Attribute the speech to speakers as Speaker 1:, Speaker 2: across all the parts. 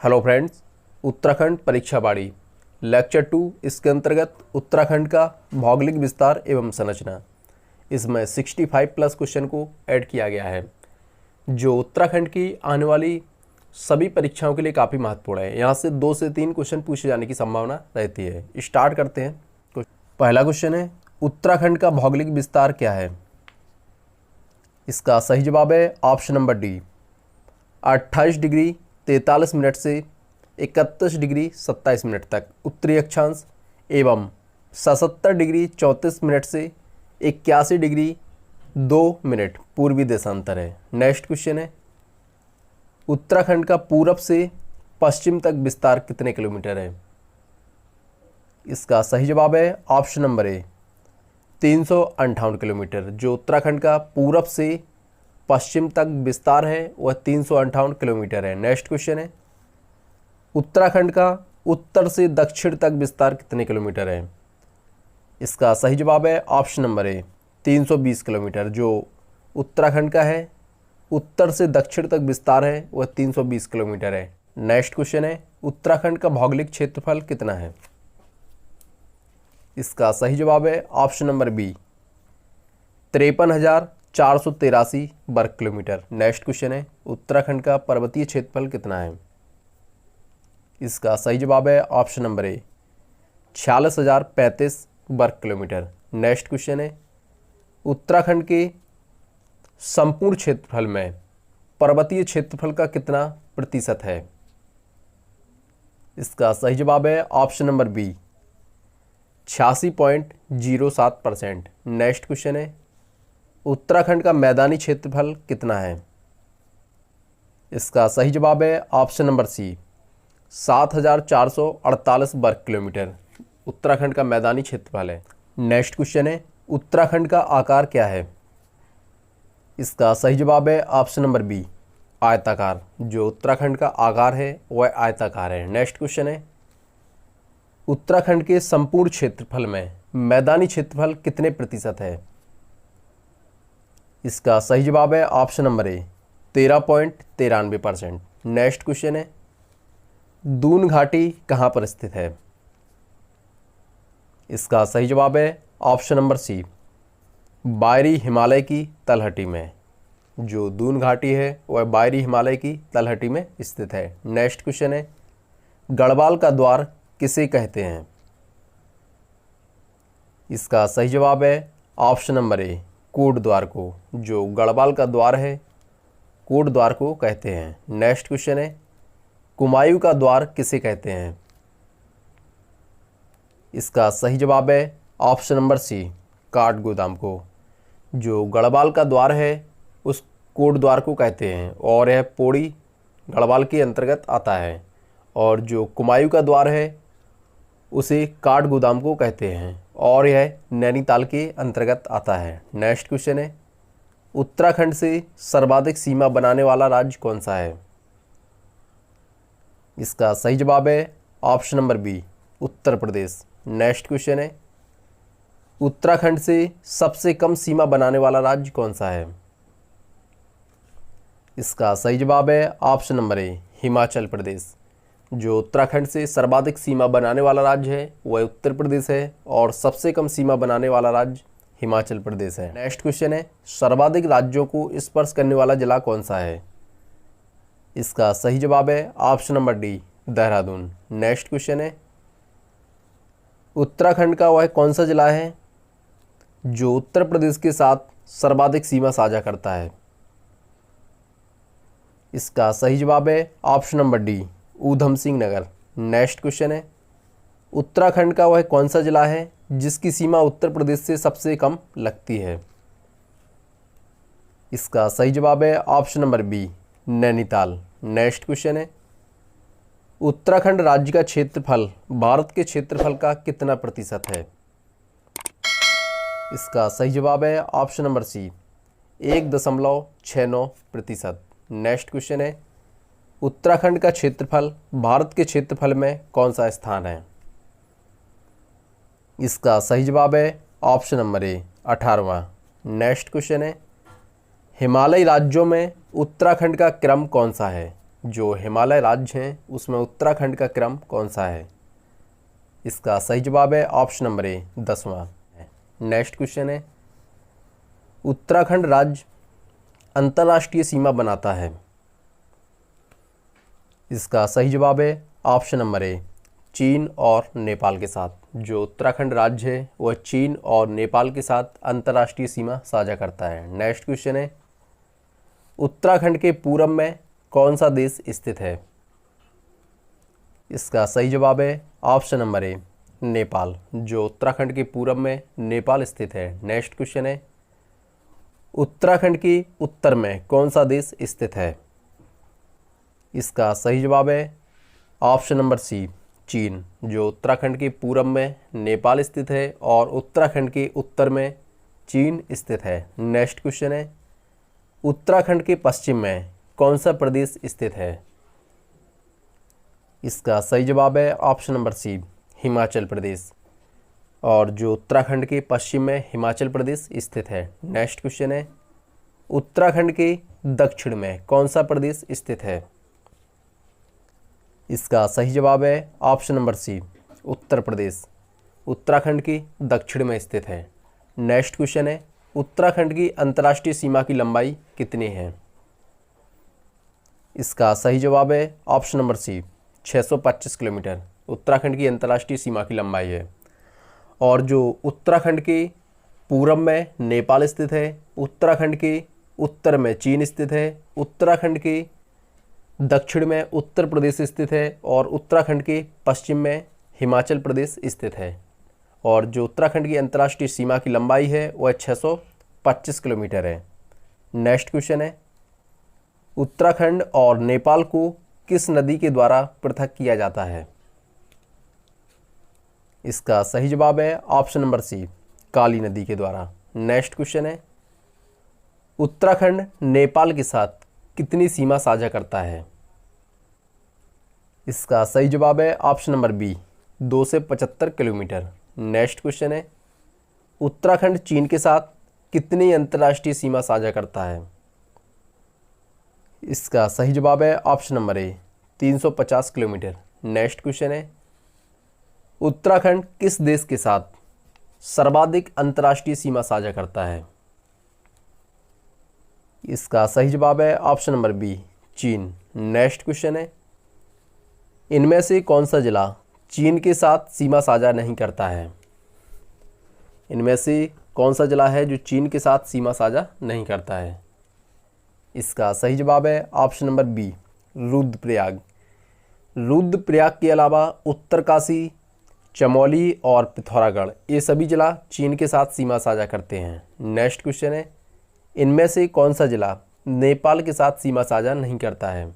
Speaker 1: Hello friends, Uttarakhand परीक्षा बाड़ी lecture 2 इसके अंतर्गत उत्तराखंड का भौगोलिक विस्तार एवं संरचना। इसमें 65 प्लस क्वेश्चन को ऐड किया गया है जो उत्तराखंड की आने वाली सभी परीक्षाओं के लिए काफ़ी महत्वपूर्ण है। यहाँ से 2 से 3 क्वेश्चन पूछे जाने की संभावना रहती है। स्टार्ट करते हैं। पहला क्वेश्चन है, उत्तराखंड का भौगोलिक विस्तार क्या है? इसका सही जवाब है option number D, 28 degree 43 minute से 31 डिग्री 27 मिनट तक उत्तरी अक्षांश एवं 77 डिग्री 34 मिनट से 81 डिग्री 2 मिनट पूर्वी देशांतर है। नेक्स्ट क्वेश्चन है, उत्तराखंड का पूरब से पश्चिम तक विस्तार कितने किलोमीटर है? इसका सही जवाब है ऑप्शन नंबर ए, 358 किलोमीटर। जो उत्तराखंड का पूरब से पश्चिम तक विस्तार है वह 358 किलोमीटर है। नेक्स्ट क्वेश्चन है, उत्तराखंड का उत्तर से दक्षिण तक विस्तार कितने किलोमीटर है? इसका सही जवाब है ऑप्शन नंबर ए, 320 किलोमीटर। जो उत्तराखंड का है उत्तर से दक्षिण तक विस्तार है वह 320 किलोमीटर है। नेक्स्ट क्वेश्चन है, उत्तराखंड का भौगोलिक क्षेत्रफल कितना है? इसका सही जवाब है ऑप्शन नंबर बी, 53,483 वर्ग किलोमीटर। नेक्स्ट क्वेश्चन है, उत्तराखंड का पर्वतीय क्षेत्रफल कितना है? इसका सही जवाब है ऑप्शन नंबर ए, 46,035 वर्ग किलोमीटर। नेक्स्ट क्वेश्चन है, उत्तराखंड के संपूर्ण क्षेत्रफल में पर्वतीय क्षेत्रफल का कितना प्रतिशत है? इसका सही जवाब है option number B, 86.07%। Next question है, उत्तराखंड का मैदानी क्षेत्रफल कितना है? इसका सही जवाब है ऑप्शन नंबर सी, 7,448 वर्ग किलोमीटर उत्तराखंड का मैदानी क्षेत्रफल है। नेक्स्ट क्वेश्चन है, उत्तराखंड का आकार क्या है? इसका सही जवाब है ऑप्शन नंबर बी, आयताकार। जो उत्तराखंड का आकार है वह आयताकार है। नेक्स्ट क्वेश्चन है, उत्तराखंड के संपूर्ण क्षेत्रफल में मैदानी क्षेत्रफल कितने प्रतिशत है? इसका सही जवाब है ऑप्शन नंबर ए, 13.93%। नेक्स्ट क्वेश्चन है, दून घाटी कहाँ पर स्थित है? इसका सही जवाब है ऑप्शन नंबर सी, बायरी हिमालय की तलहटी में। जो दून घाटी है वह बायरी हिमालय की तलहटी में स्थित है। नेक्स्ट क्वेश्चन है, गढ़वाल का द्वार किसे कहते हैं? इसका सही जवाब है ऑप्शन नंबर ए, कोट द्वार को। जो गढ़वाल का द्वार है कोट द्वार को कहते हैं। नेक्स्ट क्वेश्चन है, कुमायूं का द्वार किसे कहते हैं? इसका सही जवाब है ऑप्शन नंबर सी, काठ गोदाम को। जो गढ़वाल का द्वार है उस कोट द्वार को कहते हैं और यह पौड़ी गढ़वाल के अंतर्गत आता है। और जो कुमायूं का द्वार है उसे काठ गोदाम को कहते हैं और यह नैनीताल के अंतर्गत आता है। नेक्स्ट क्वेश्चन है, उत्तराखंड से सर्वाधिक सीमा बनाने वाला राज्य कौन सा है? इसका सही जवाब है option number B, Uttar Pradesh. Next question है, उत्तराखंड से सबसे कम सीमा बनाने वाला राज्य कौन सा है? इसका सही जवाब है ऑप्शन नंबर ए, हिमाचल प्रदेश। जो उत्तराखंड से सर्वाधिक सीमा बनाने वाला राज्य है वह उत्तर प्रदेश है और सबसे कम सीमा बनाने वाला राज्य हिमाचल प्रदेश है। नेक्स्ट क्वेश्चन है, सर्वाधिक राज्यों को स्पर्श करने वाला जिला कौन सा है? इसका सही जवाब है option number D, Dehradun. Next question है, उत्तराखंड का वह कौन सा जिला है जो उत्तर प्रदेश के साथ सर्वाधिक सीमा साझा करता है? इसका सही जवाब है option number D, Udham Singh Nagar. Next question है, उत्तराखंड का वह कौन सा जिला है जिसकी सीमा उत्तर प्रदेश से सबसे कम लगती है? इसका सही जवाब है option number B, Nainital. Next question है, उत्तराखंड राज्य का क्षेत्रफल भारत के क्षेत्रफल का कितना प्रतिशत है? इसका सही जवाब है option number C, 1.69%। Next question है, उत्तराखंड का क्षेत्रफल भारत के क्षेत्रफल में कौन सा स्थान है? इसका सही जवाब है ऑप्शन नंबर ए, 18वां। नेक्स्ट क्वेश्चन है, हिमालयी राज्यों में उत्तराखंड का क्रम कौन सा है? जो हिमालय राज्य हैं उसमें उत्तराखंड का क्रम कौन सा है? इसका सही जवाब है ऑप्शन नंबर ए 10वां। नेक्स्ट क्वेश्चन है, उत्तराखंड राज्य अंतर्राष्ट्रीय सीमा बनाता है। इसका सही जवाब है ऑप्शन नंबर ए चीन और नेपाल के साथ। जो उत्तराखंड राज्य है वह चीन और नेपाल के साथ अंतर्राष्ट्रीय सीमा साझा करता है। नेक्स्ट क्वेश्चन है, उत्तराखंड के पूरब में कौन सा देश स्थित है? इसका सही जवाब है ऑप्शन नंबर ए नेपाल। जो उत्तराखंड के पूरब में नेपाल स्थित है। नेक्स्ट क्वेश्चन है, उत्तराखंड के उत्तर में कौन सा देश स्थित है? इसका सही जवाब है ऑप्शन नंबर सी चीन। जो उत्तराखंड के पूरब में नेपाल स्थित है और उत्तराखंड के उत्तर में चीन स्थित है। नेक्स्ट क्वेश्चन है, उत्तराखंड के पश्चिम में कौन सा प्रदेश स्थित है? इसका सही जवाब है ऑप्शन नंबर सी हिमाचल प्रदेश। और जो उत्तराखंड के पश्चिम में हिमाचल प्रदेश स्थित है। नेक्स्ट क्वेश्चन है, उत्तराखंड के दक्षिण में कौन सा प्रदेश स्थित है? इसका सही जवाब है ऑप्शन नंबर सी उत्तर प्रदेश। उत्तराखंड के दक्षिण में स्थित है। नेक्स्ट क्वेश्चन है, उत्तराखंड की अंतर्राष्ट्रीय सीमा की लंबाई कितनी है? इसका सही जवाब है option number C 625 kilometre Uttarakhand की अंतर्राष्ट्रीय सीमा की लंबाई है। और जो उत्तराखंड के पूरब में नेपाल स्थित है, उत्तराखंड के उत्तर में चीन स्थित है, उत्तराखंड के दक्षिण में उत्तर प्रदेश स्थित है और उत्तराखंड के पश्चिम में हिमाचल प्रदेश स्थित है। और जो उत्तराखंड की अंतर्राष्ट्रीय सीमा की लंबाई है वह 625 किलोमीटर है। नेक्स्ट क्वेश्चन है, उत्तराखंड और नेपाल को किस नदी के द्वारा पृथक किया जाता है? इसका सही जवाब है ऑप्शन नंबर सी काली नदी के द्वारा। नेक्स्ट क्वेश्चन है, उत्तराखंड नेपाल के साथ कितनी सीमा साझा करता है? इसका सही जवाब है ऑप्शन नंबर बी 2 से 75 किलोमीटर। नेक्स्ट क्वेश्चन है, उत्तराखंड चीन के साथ कितनी अंतर्राष्ट्रीय सीमा साझा करता है? इसका सही जवाब है ऑप्शन नंबर ए 350 किलोमीटर। नेक्स्ट क्वेश्चन है, उत्तराखंड किस देश के साथ सर्वाधिक अंतर्राष्ट्रीय सीमा साझा करता है? इसका सही जवाब है ऑप्शन नंबर बी चीन। नेक्स्ट क्वेश्चन है, इनमें से कौन सा जिला चीन के साथ सीमा साझा नहीं करता है? इनमें से कौन सा जिला है जो चीन के साथ सीमा साझा नहीं करता है? इसका सही जवाब है option number B Rudraprayag. Rudraprayag के अलावा उत्तरकाशी, चमोली और पिथौरागढ़ ये सभी जिला चीन के साथ सीमा साझा करते हैं। नेक्स्ट क्वेश्चन है, इनमें से कौन सा जिला नेपाल के साथ सीमा साझा नहीं करता है?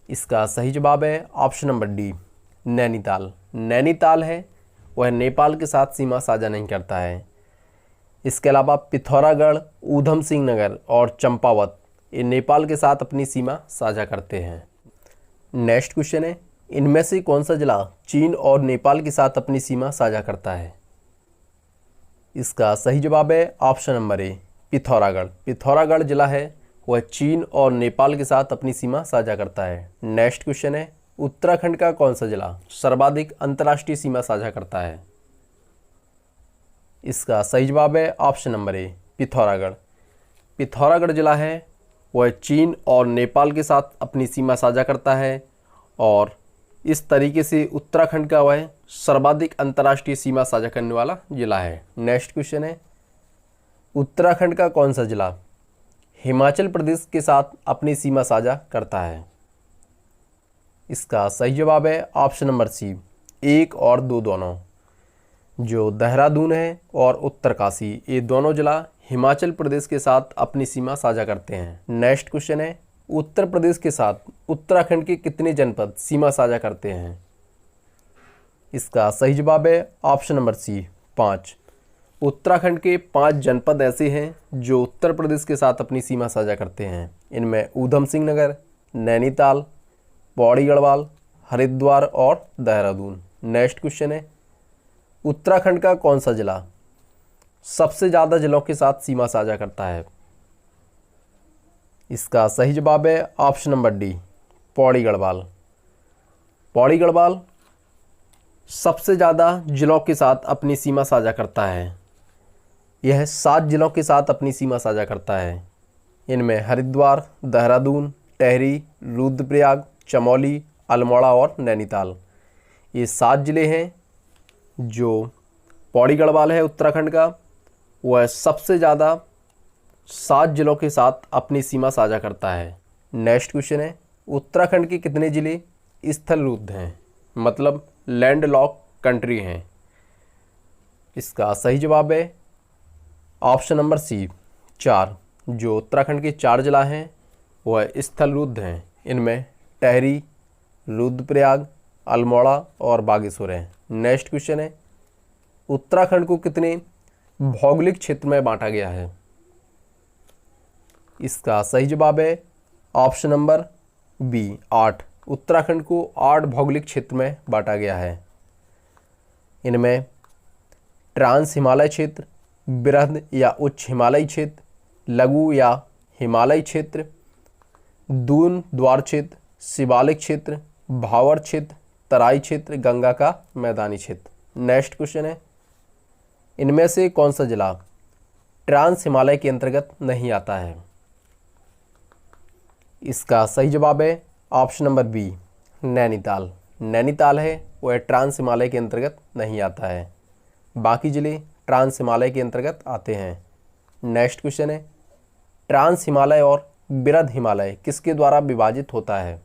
Speaker 1: इसका सही जवाब है option number D Nainital. Nainital है वह नेपाल के साथ सीमा साझा नहीं करता है। इसके अलावा पिथौरागढ़, ऊधम सिंह नगर और चंपावत ये नेपाल के साथ अपनी सीमा साझा करते हैं। नेक्स्ट क्वेश्चन है, इनमें से कौन सा जिला चीन और नेपाल के साथ अपनी सीमा साझा करता है? इसका सही जवाब है ऑप्शन नंबर ए पिथौरागढ़। पिथौरागढ़ जिला है वह चीन और नेपाल के साथ अपनी सीमा साझा करता है। नेक्स्ट क्वेश्चन है, उत्तराखंड का कौन सा जिला सर्वाधिक अंतर्राष्ट्रीय सीमा साझा करता है? इसका सही जवाब है ऑप्शन नंबर ए पिथौरागढ़। पिथौरागढ़ जिला है वह चीन और नेपाल के साथ अपनी सीमा साझा करता है और इस तरीके से उत्तराखंड का वह सर्वाधिक अंतर्राष्ट्रीय सीमा साझा करने वाला जिला है। नेक्स्ट क्वेश्चन है, उत्तराखंड का कौन सा जिला हिमाचल प्रदेश के साथ अपनी सीमा साझा करता है? इसका सही जवाब है ऑप्शन नंबर सी 1 और 2 दोनों। जो देहरादून है और उत्तरकाशी ये दोनों जिला हिमाचल प्रदेश के साथ अपनी सीमा साझा करते हैं। नेक्स्ट क्वेश्चन है, उत्तर प्रदेश के साथ उत्तराखंड के कितने जनपद सीमा साझा करते हैं? इसका सही जवाब है ऑप्शन नंबर सी 5। उत्तराखंड के 5 जनपद ऐसे हैं जो उत्तर प्रदेश के साथ अपनी सीमा साझा करते हैं। इनमें ऊधम सिंह नगर, नैनीताल, पौड़ी गढ़वाल, हरिद्वार और देहरादून। नेक्स्ट क्वेश्चन है, उत्तराखंड का कौन सा जिला सबसे ज़्यादा जिलों के साथ सीमा साझा करता है? इसका सही जवाब है option number D, Pauri Garhwal. Pauri Garhwal सबसे ज़्यादा जिलों के साथ अपनी सीमा साझा करता है। यह 7 जिलों के साथ अपनी सीमा साझा करता है। इनमें हरिद्वार, देहरादून, टिहरी, रुद्रप्रयाग, चमोली, अल्मोड़ा और नैनीताल, ये 7 ज़िले हैं। जो पौड़ी गढ़वाल है उत्तराखंड का, वह सबसे ज़्यादा 7 जिलों के साथ अपनी सीमा साझा करता है। नेक्स्ट क्वेश्चन है, उत्तराखंड के कितने ज़िले स्थलरुद्ध हैं, मतलब लैंड लॉक कंट्री हैं? इसका सही जवाब है ऑप्शन नंबर सी, 4। जो उत्तराखंड के 4 जिला हैं वह स्थलरुद्ध हैं। इनमें टिहरी, रुद्रप्रयाग, अल्मोड़ा और बागेश्वर हैं। नेक्स्ट क्वेश्चन है, उत्तराखंड को कितने भौगोलिक क्षेत्र में बांटा गया है? इसका सही जवाब है ऑप्शन नंबर बी, 8। उत्तराखंड को 8 भौगोलिक क्षेत्र में बांटा गया है। इनमें ट्रांस हिमालय क्षेत्र, बृहद या उच्च हिमालयी क्षेत्र, लघु या हिमालयी क्षेत्र, दून द्वार क्षेत्र, शिवालिक क्षेत्र, भावर क्षेत्र, तराई क्षेत्र, गंगा का मैदानी क्षेत्र। नेक्स्ट क्वेश्चन है, इनमें से कौन सा जिला ट्रांस हिमालय के अंतर्गत नहीं आता है? इसका सही जवाब है option number B, Nainital. Nainital है वह ट्रांस हिमालय के अंतर्गत नहीं आता है। बाकी ज़िले ट्रांस हिमालय के अंतर्गत आते हैं। नेक्स्ट क्वेश्चन है, ट्रांस हिमालय और बृहद हिमालय किसके द्वारा विभाजित होता है?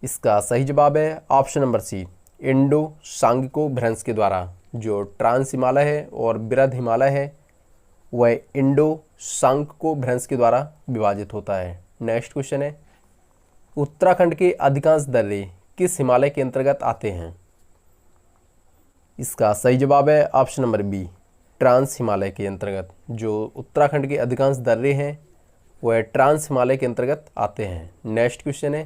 Speaker 1: इसका सही जवाब है ऑप्शन नंबर सी, इंडो सांगिको भ्रंश के द्वारा। जो ट्रांस हिमालय है और बृहद हिमालय है वह इंडो सांगिको भ्रंश के द्वारा विभाजित होता है। नेक्स्ट क्वेश्चन है, उत्तराखंड के अधिकांश दर्रे किस हिमालय के अंतर्गत आते हैं? इसका सही जवाब है option number B, trans Himalaya के अंतर्गत। जो उत्तराखंड के अधिकांश दर्रे हैं वह ट्रांस हिमालय के अंतर्गत आते हैं। नेक्स्ट क्वेश्चन है,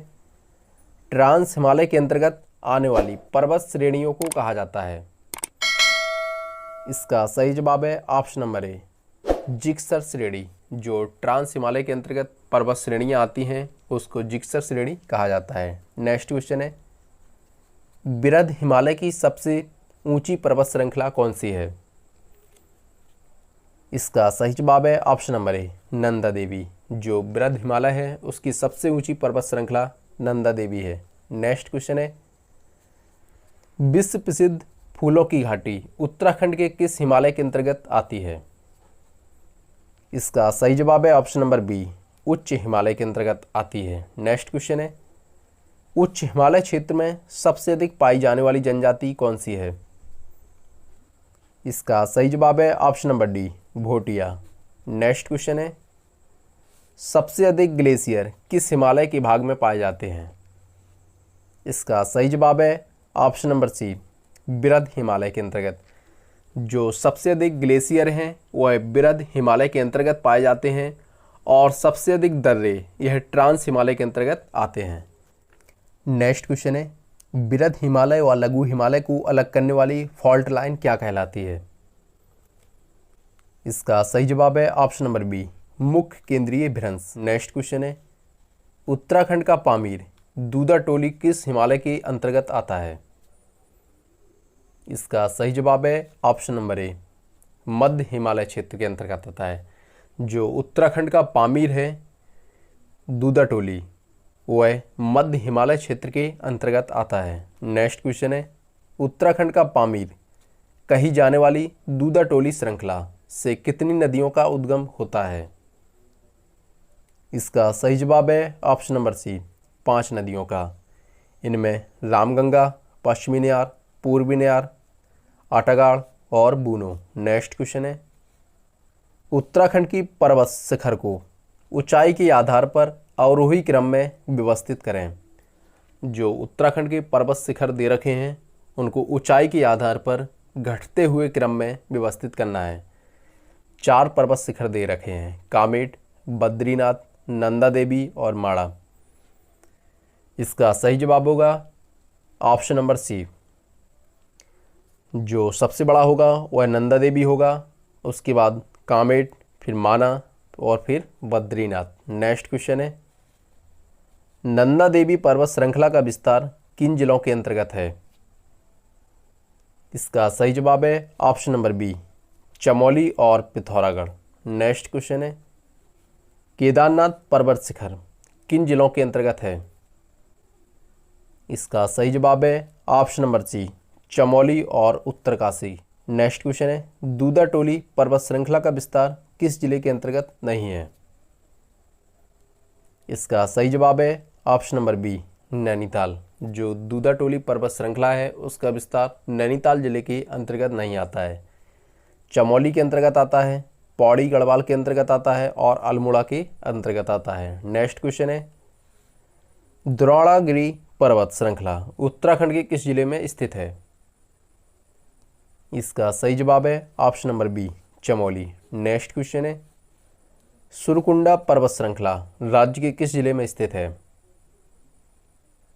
Speaker 1: ट्रांस हिमालय के अंतर्गत आने वाली पर्वत श्रेणियों को कहा जाता है? इसका सही जवाब है ऑप्शन नंबर ए, जिक्सर श्रेणी। जो ट्रांस हिमालय के अंतर्गत पर्वत श्रेणियाँ आती हैं उसको जिक्सर श्रेणी कहा जाता है। नेक्स्ट क्वेश्चन है, बृहद हिमालय की सबसे ऊंची पर्वत श्रृंखला कौन सी है? इसका सही जवाब है ऑप्शन नंबर ए, नंदा देवी। जो बृहद हिमालय है उसकी सबसे ऊंची पर्वत श्रृंखला नंदा देवी है। नेक्स्ट क्वेश्चन है, विश्व प्रसिद्ध फूलों की घाटी उत्तराखंड के किस हिमालय के अंतर्गत आती है? इसका सही जवाब है ऑप्शन नंबर बी, उच्च हिमालय के अंतर्गत आती है। नेक्स्ट क्वेश्चन है, उच्च हिमालय क्षेत्र में सबसे अधिक पाई जाने वाली जनजाति कौन सी है? इसका सही जवाब है option number D, Bhotia. Next question है, सबसे अधिक ग्लेशियर किस हिमालय के भाग में पाए जाते हैं? इसका सही जवाब है ऑप्शन नंबर सी, बृहद हिमालय के अंतर्गत। जो सबसे अधिक ग्लेशियर हैं वह बृहद हिमालय के अंतर्गत पाए जाते हैं और सबसे अधिक दर्रे यह ट्रांस हिमालय के अंतर्गत आते हैं। नेक्स्ट क्वेश्चन है, बृहद हिमालय और लघु हिमालय को अलग करने वाली फॉल्ट लाइन क्या कहलाती है? इसका सही जवाब है ऑप्शन नंबर बी, मुख्य केंद्रीय भ्रंश। नेक्स्ट क्वेश्चन है, उत्तराखंड का पामीर दूधाटोली किस हिमालय के अंतर्गत आता है? इसका सही जवाब है ऑप्शन नंबर ए, मध्य हिमालय क्षेत्र के अंतर्गत आता है। जो उत्तराखंड का पामीर है दूधाटोली वह मध्य हिमालय क्षेत्र के अंतर्गत आता है। नेक्स्ट क्वेश्चन है, उत्तराखंड का पामीर कही जाने वाली दूधाटोली श्रृंखला से कितनी नदियों का उद्गम होता है? इसका सही जवाब है ऑप्शन नंबर सी, 5 नदियों का। इनमें रामगंगा, पश्चिमी नयार, पूर्वी नयार, आटागाड़ और बूनो। नेक्स्ट क्वेश्चन है, उत्तराखंड की पर्वत शिखर को ऊंचाई के आधार पर अवरोही क्रम में व्यवस्थित करें। जो उत्तराखंड के पर्वत शिखर दे रखे हैं उनको ऊंचाई के आधार पर घटते हुए क्रम में व्यवस्थित करना है। 4 पर्वत शिखर दे रखे हैं, कामेट, बद्रीनाथ, नंदा देवी और माड़ा। इसका सही जवाब होगा ऑप्शन नंबर सी। जो सबसे बड़ा होगा वह नंदा देवी होगा, उसके बाद कामेट, फिर माना और फिर बद्रीनाथ। नेक्स्ट क्वेश्चन है, नंदा देवी पर्वत श्रृंखला का विस्तार किन जिलों के अंतर्गत है? इसका सही जवाब है ऑप्शन नंबर बी, चमोली और पिथौरागढ़। नेक्स्ट क्वेश्चन है, केदारनाथ पर्वत शिखर किन जिलों के अंतर्गत है? इसका सही जवाब है ऑप्शन नंबर सी, चमोली और उत्तरकाशी। नेक्स्ट क्वेश्चन है, दूधा टोली पर्वत श्रृंखला का विस्तार किस जिले के अंतर्गत नहीं है? इसका सही जवाब है ऑप्शन नंबर बी, नैनीताल। जो दूधा टोली पर्वत श्रृंखला है उसका विस्तार नैनीताल जिले के अंतर्गत नहीं आता है, चमोली के अंतर्गत आता है, पौड़ी गढ़वाल के अंतर्गत आता है और अल्मोड़ा के अंतर्गत आता है। नेक्स्ट क्वेश्चन है, द्रोणागिरी पर्वत श्रृंखला उत्तराखंड के किस जिले में स्थित है? इसका सही जवाब है option number B, Chamoli. Next question है, सुरकुंडा पर्वत श्रृंखला राज्य के किस जिले में स्थित है?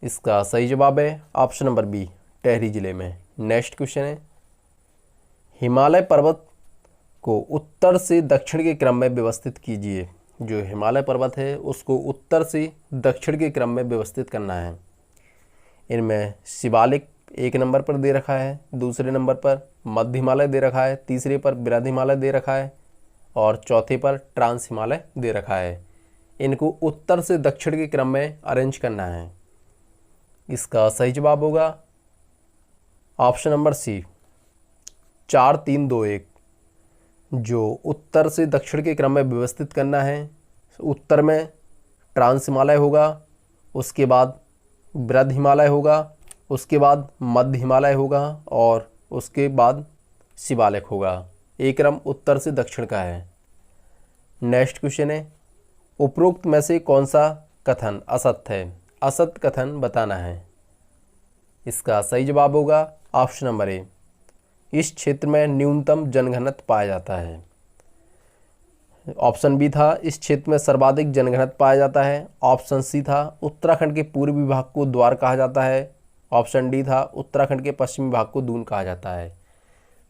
Speaker 1: इसका सही जवाब है ऑप्शन नंबर बी, टिहरी जिले में। नेक्स्ट क्वेश्चन है, हिमालय पर्वत को उत्तर से दक्षिण के क्रम में व्यवस्थित कीजिए। जो हिमालय पर्वत है उसको उत्तर से दक्षिण के क्रम में व्यवस्थित करना है। इनमें शिवालिक एक नंबर पर दे रखा है, दूसरे नंबर पर मध्य हिमालय दे रखा है, तीसरे पर बृहद हिमालय दे रखा है और चौथे पर ट्रांस हिमालय दे रखा है। इनको उत्तर से दक्षिण के क्रम में अरेंज करना है। इसका सही जवाब होगा ऑप्शन नंबर सी, 4 3 2 1। जो उत्तर से दक्षिण के क्रम में व्यवस्थित करना है, उत्तर में ट्रांस हिमालय होगा, उसके बाद बृहद हिमालय होगा, उसके बाद मध्य हिमालय होगा और उसके बाद शिवालिक होगा। एक क्रम उत्तर से दक्षिण का है। नेक्स्ट क्वेश्चन है, उपरोक्त में से कौन सा कथन असत्य है? असत्य कथन बताना है। इसका सही जवाब होगा ऑप्शन नंबर ए, इस क्षेत्र में न्यूनतम जनघनत्व पाया जाता है। ऑप्शन बी था, इस क्षेत्र में सर्वाधिक जनघनत्व पाया जाता है। ऑप्शन सी था, उत्तराखंड के पूर्वी भाग को द्वार कहा जाता है। ऑप्शन डी था, उत्तराखंड के पश्चिमी भाग को दून कहा जाता है।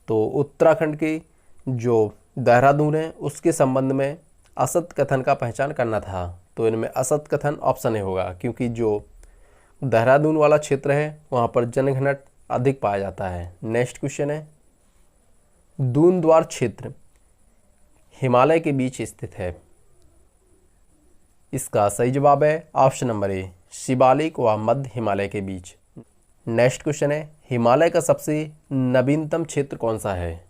Speaker 1: तो उत्तराखंड के जो देहरादून है उसके संबंध में असत्य कथन का पहचान करना था। तो इनमें असत्य कथन ऑप्शन ए होगा, क्योंकि जो देहरादून वाला क्षेत्र है वहाँ पर जनघनत्व अधिक पाया जाता है। नेक्स्ट क्वेश्चन है, दून द्वार क्षेत्र हिमालय के बीच स्थित है। इसका सही जवाब है ऑप्शन नंबर ए, शिवालिक व मध्य हिमालय के बीच। नेक्स्ट क्वेश्चन है, हिमालय का सबसे नवीनतम क्षेत्र कौन सा है?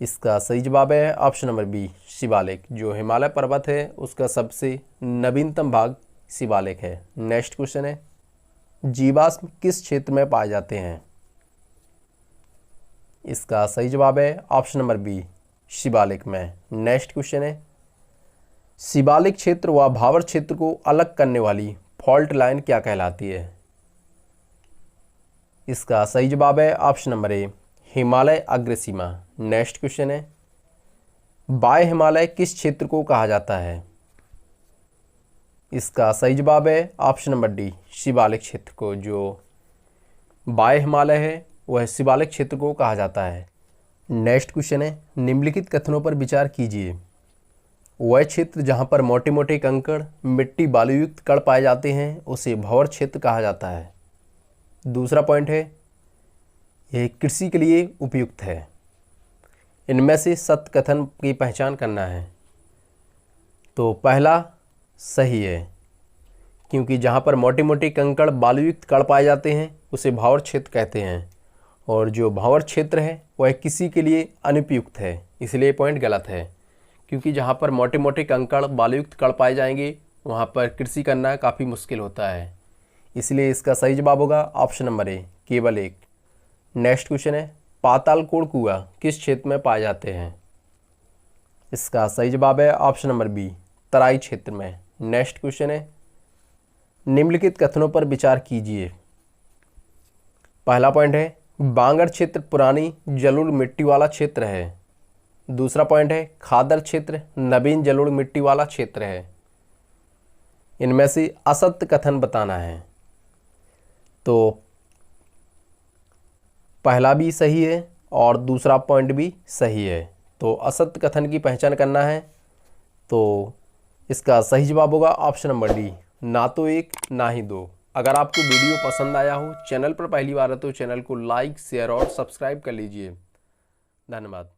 Speaker 1: इसका सही जवाब है ऑप्शन नंबर बी, शिवालिक। जो हिमालय पर्वत है उसका सबसे नवीनतम भाग शिवालिक है। नेक्स्ट क्वेश्चन है, जीवाश्म किस क्षेत्र में पाए जाते हैं? इसका सही जवाब है ऑप्शन नंबर बी, शिवालिक में। नेक्स्ट क्वेश्चन है, शिवालिक क्षेत्र व भावर क्षेत्र को अलग करने वाली फॉल्ट लाइन क्या कहलाती है? इसका सही जवाब है ऑप्शन नंबर ए, हिमालय अग्रसीमा। नेक्स्ट क्वेश्चन है, बाह्य हिमालय किस क्षेत्र को कहा जाता है? इसका सही जवाब है ऑप्शन नंबर डी, शिवालिक क्षेत्र को। जो बाह्य हिमालय है वह शिवालिक क्षेत्र को कहा जाता है। नेक्स्ट क्वेश्चन है, निम्नलिखित कथनों पर विचार कीजिए। वह क्षेत्र जहाँ पर मोटे मोटे कंकड़ मिट्टी बालूयुक्त कण पाए जाते हैं उसे भंवर क्षेत्र कहा जाता है। दूसरा पॉइंट है, यह कृषि के लिए उपयुक्त है। इनमें से सत्य कथन की पहचान करना है। तो पहला सही है, क्योंकि जहाँ पर मोटे मोटे कंकड़ बालूयुक्त कण पाए जाते हैं उसे भंवर क्षेत्र कहते हैं, और जो भंवर क्षेत्र है वह किसी के लिए अनुपयुक्त है, इसलिए पॉइंट गलत है। क्योंकि जहाँ पर मोटे मोटे कंकड़ बालूयुक्त कण पाए जाएंगे वहाँ पर कृषि करना काफ़ी मुश्किल होता है, इसलिए इसका सही जवाब होगा ऑप्शन नंबर ए, केवल एक। नेक्स्ट क्वेश्चन है, पातालकोण कुआं किस क्षेत्र में पाए जाते हैं? इसका सही जवाब है ऑप्शन नंबर बी, तराई क्षेत्र में। नेक्स्ट क्वेश्चन है, निम्नलिखित कथनों पर विचार कीजिए। पहला पॉइंट है, बांगर क्षेत्र पुरानी जलोढ़ मिट्टी वाला क्षेत्र है। दूसरा पॉइंट है, खादर क्षेत्र नवीन जलोढ़ मिट्टी वाला क्षेत्र है। इनमें से असत्य कथन बताना है। तो पहला भी सही है और दूसरा पॉइंट भी सही है। तो असत्य कथन की पहचान करना है। तो इसका सही जवाब होगा ऑप्शन नंबर डी, ना तो एक ना ही दो। अगर आपको वीडियो पसंद आया हो, चैनल पर पहली बार है तो चैनल को लाइक, शेयर और सब्सक्राइब कर लीजिए। धन्यवाद।